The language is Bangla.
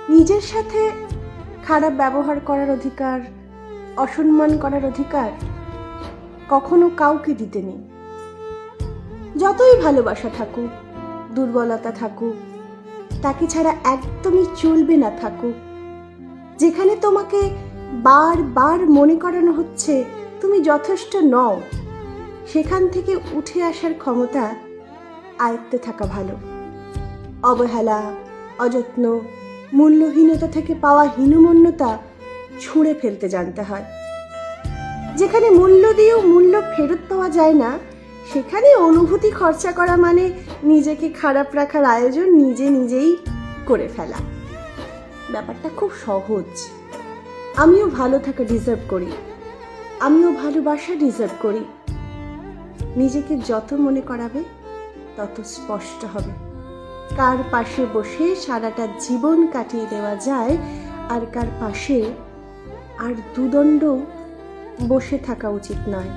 নিজের সাথে খারাপ ব্যবহার করার অধিকার, অসম্মান করার অধিকার কখনো কাউকে দিতে নেই। যতই ভালোবাসা থাকুক, দুর্বলতা থাকুক, তাকে ছাড়া একদমই চলবে না থাকুক, যেখানে তোমাকে বারবার মনে করানো হচ্ছে তুমি যথেষ্ট নও, সেখান থেকে উঠে আসার ক্ষমতা আয়ত্তে থাকা ভালো। অবহেলা, অযত্ন, মূল্যহীনতা থেকে পাওয়া হীনমন্যতা ছুঁড়ে ফেলতে জানতে হয়। যেখানে মূল্য দিয়েও মূল্য ফেরত পাওয়া যায় না, সেখানে অনুভূতি খরচা করা মানে নিজেকে খারাপ রাখার আয়োজন নিজেই করে ফেলা। ব্যাপারটা খুব সহজ। আমিও ভালো থাকা ডিজার্ভ করি, আমিও ভালোবাসা ডিজার্ভ করি। নিজেকে যত মনে করাবে তত স্পষ্ট হবে কার পাশে বসে সারাটা জীবন কাটিয়ে দেওয়া যায়, আর কার পাশে আর দুদণ্ড বসে থাকা উচিত নয়।